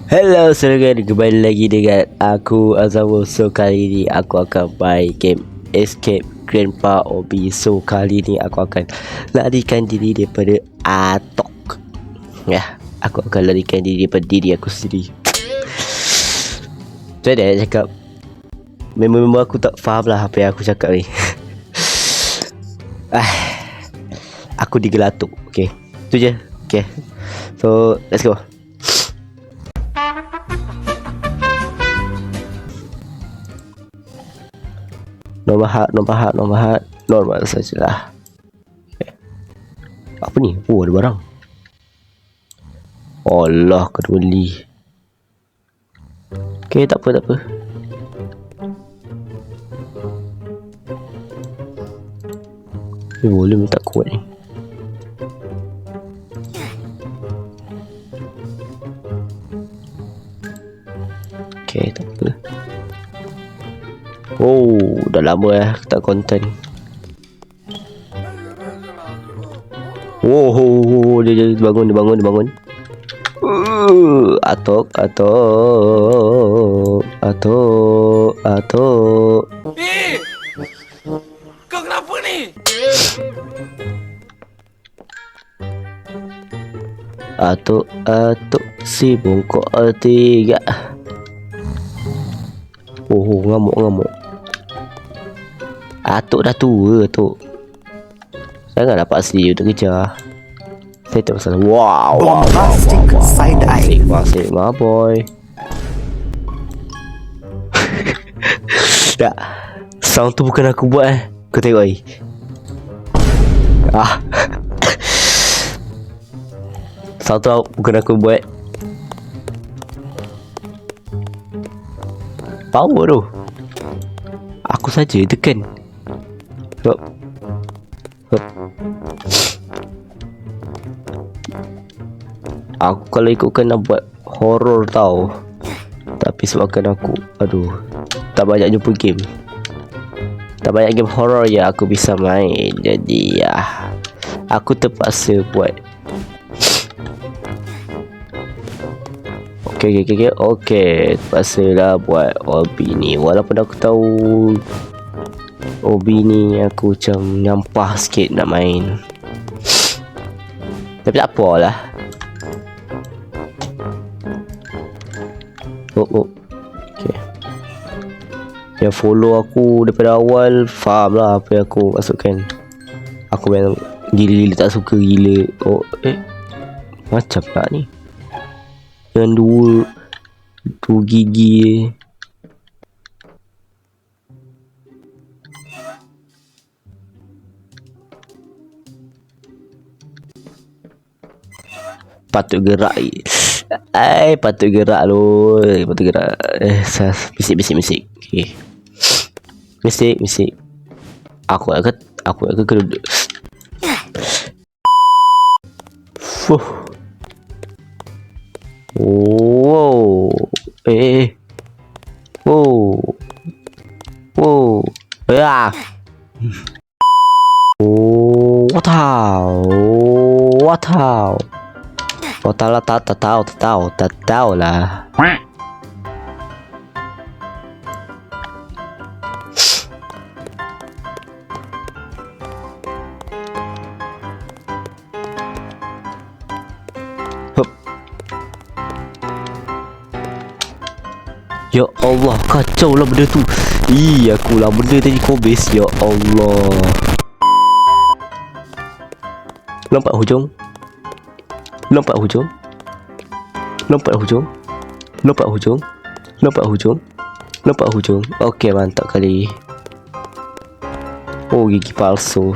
Hello semuanya, kembali lagi dengan aku Azamul. So kali ni aku akan main game Escape Grandpa Obi. So kali ni aku akan larikan diri daripada Atok. Ya, aku akan larikan diri daripada diri aku sendiri. Macam mana nak cakap? Memang aku tak faham lah apa yang aku cakap ni. Aku digelatuk. Okay, itu je. Okay, so let's go. Nombor hat normal sajalah. Okay. Apa ni? Oh, ada barang. Allah, kena beli. Okay, tak apa. Boleh minta kuat ni. Okay, tak apa. Oh, dah lama tak konten. Oh, dia bangun. Atok. Kau kenapa ni? Atok si bongkok tiga. Oh, ngamuk. Atok dah tua, Atok. Jangan dapat asli untuk kejar. Saya tak pasal. Wow. Side eye. Masih my boy. Tak. Sound tu bukan aku buat Kau tengok ni. Sound tu bukan aku buat. Power tu aku saja tekan. Hop. Aku kalau ikutkan nak buat horror tau. Tapi sebabkan aku tak banyak jumpa game. Tak banyak game horror yang aku bisa main. Jadi ya, aku terpaksa buat. Okay, terpaksa lah buat Obi ni. Walaupun aku tahu Obi ni aku macam nyampah sikit nak main. Tapi tak apalah. Okay. Yang follow aku daripada awal faham lah apa yang aku masukkan. Aku memang gila tak suka gila. Macam tak ni. Yang dua gigi. Patut gerak. Patut gerak loh. Patut gerak. Bisik. Okay. Bisik. Aku nak kena duduk. Wow. Wow. Ya. What tahu lah. Ya Allah, kacau lah benda tu. Aku lah benda tadi kobis. Ya Allah. Lompat hujung. Okey, mantap kali. Oh, gigi palsu.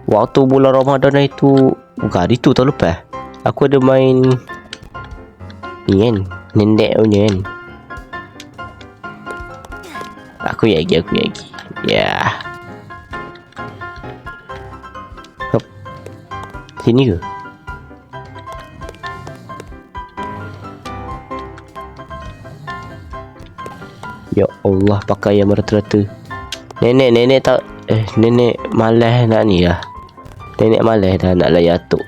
Waktu bulan Ramadan itu, bukan hari tu tahun lepas, aku ada main ni kan, nenek punya kan. Aku lagi. Ya. Hop. Sini ke? Ya Allah, pakai yang merata-rata. Nenek tak nenek malas nak ni lah. Nenek malas dah nak layan Atok.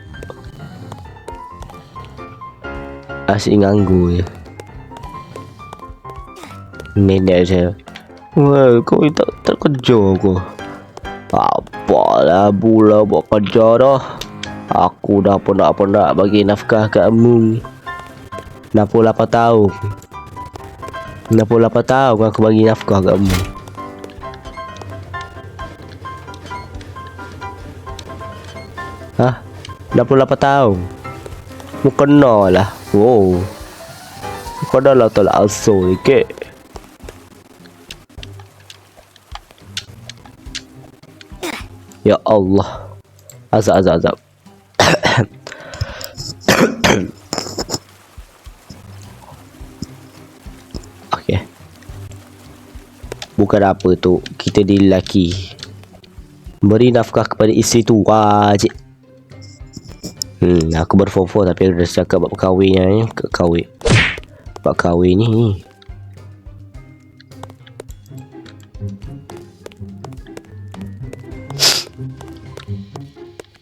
Asyik nganggur je. Nenek saya. Weh, kau tak kerja kau. Apalah pula buat kerja dah. Aku dah penat bagi nafkah kamu. 68 tahun. 68 tahun aku bagi nafkah kamu. Hah? 68 tahun? Mu kena lah. Wow. Kau dah lah tolak asal sikit. Ya Allah. Azab. Okey. Bukan apa tu, kita ni lelaki. Beri nafkah kepada isteri tu wajib. Aku baru form 4 tapi dah cakap bab kahwinnya ni, bab kahwin ni.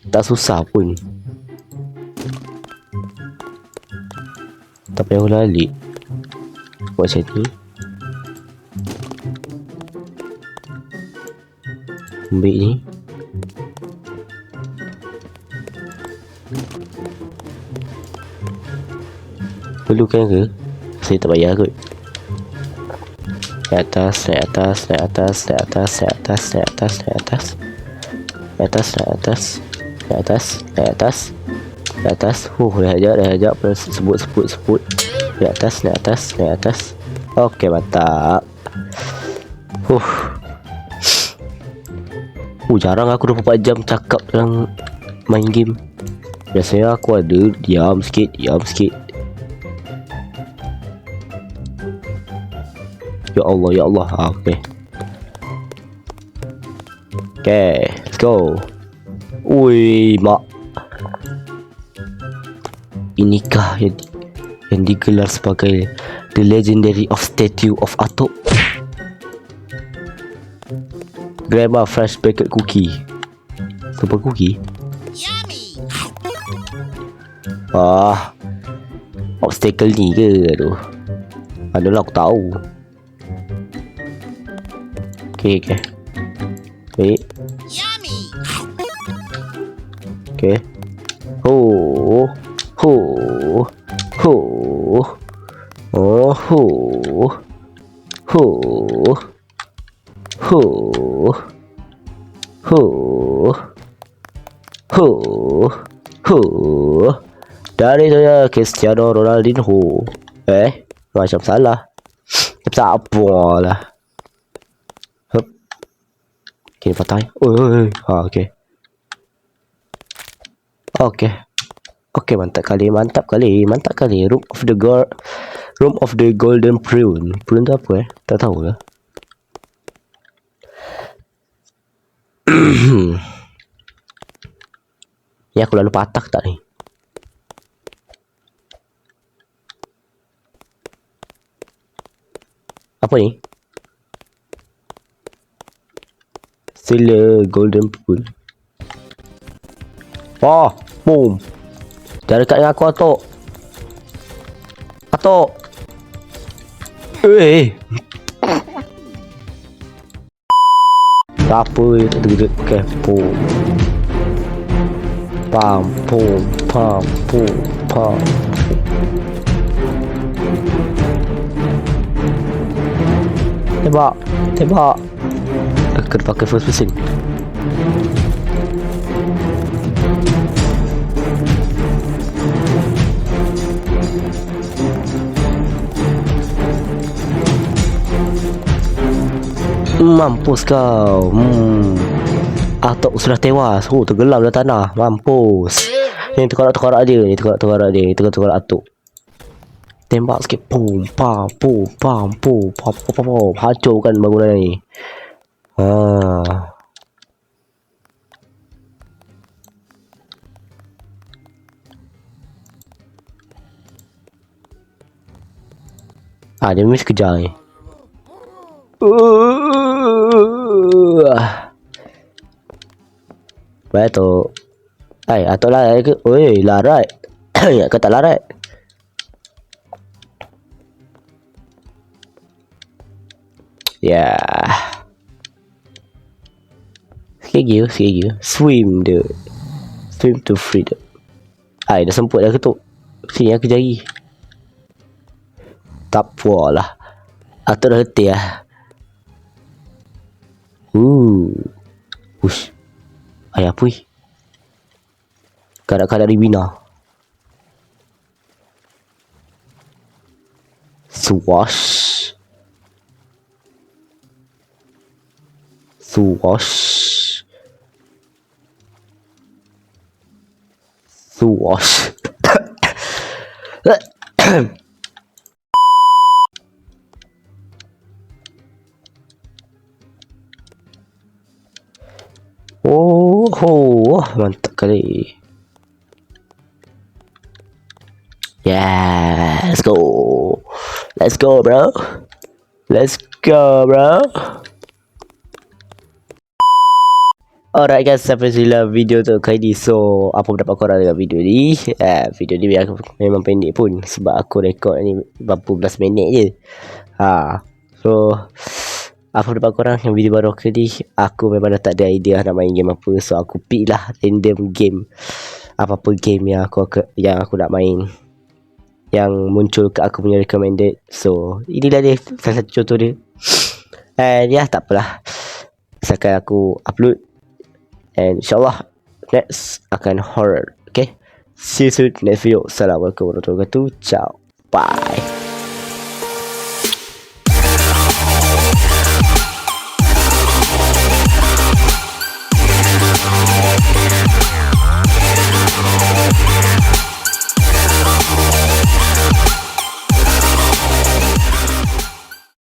Tak susah pun. Tak payah lalik. Buat macam ni. Ambil ni. Perlukan ke? Saya tak payah kot. Naik atas. Dah ajak sebut. Naik atas. Okey, mantap. Jarang aku 24 jam cakap dalam main game. Biasanya aku ada diam sikit. Ya Allah. Okay, let's go. Ui, mak. Inikah yang digelar sebagai The Legendary of Statue of Atok. Grandma Fresh Baked Cookie. Super cookie? Yummy. Obstacle ni ke? Aduh. Adalah aku tahu. Okay. Wait. Yummy. Okay. Dari saya Cristiano Ronaldinho. Macam salah. Tak apalah. Okay, patah. Okay. Mantap kali. Room of the Golden Prune. Prune tu apa Tak tahu lah. Ni aku lalu patah tak ni? Apa ni? Sila Golden Pool. Boom. Jangan dekat dengan aku, Atok. Apa tak tergerak kepo. Pam. Tembak. Kena pakai first person. Mampus kau. Atok sudah tewas. Tenggelam dalam tanah. Mampus. Ni tekarak dia. Ni tekarak Atok. Tembak sikit. Pum. Hancurkan bangunan ni. Dia mesti kejar ni. Baik tu. Atok larat ke? Larat. Ya, kau tak larat. Ya. Sikit lagi. Swim dia. Swim to freedom. Dah semput dah ketuk. Sini aku jari. Tak puas lah. Aku dah letih lah. Ush. Ayah apa ni? Kadang-kadang Ribina. Swash. Mantap kali. Yeah, let's go bro. Alright guys, sampai sini video tu kali ni. So, apa pendapat korang dengan video ni? Video ni aku memang pendek pun sebab aku rekod ni berapa belas minit je. So, apa pendapat korang yang video baru kali ni? Aku memang dah tak ada idea nak main game apa. So, aku pick lah random game. Apa-apa game yang aku nak main, yang muncul ke aku punya recommended. So, inilah dia salah satu contoh dia. And tak apalah. Misalkan aku upload. And insyaAllah next akan horror. Okay, see you soon next video. Assalamualaikum warahmatullahi wabarakatuh. Ciao, bye.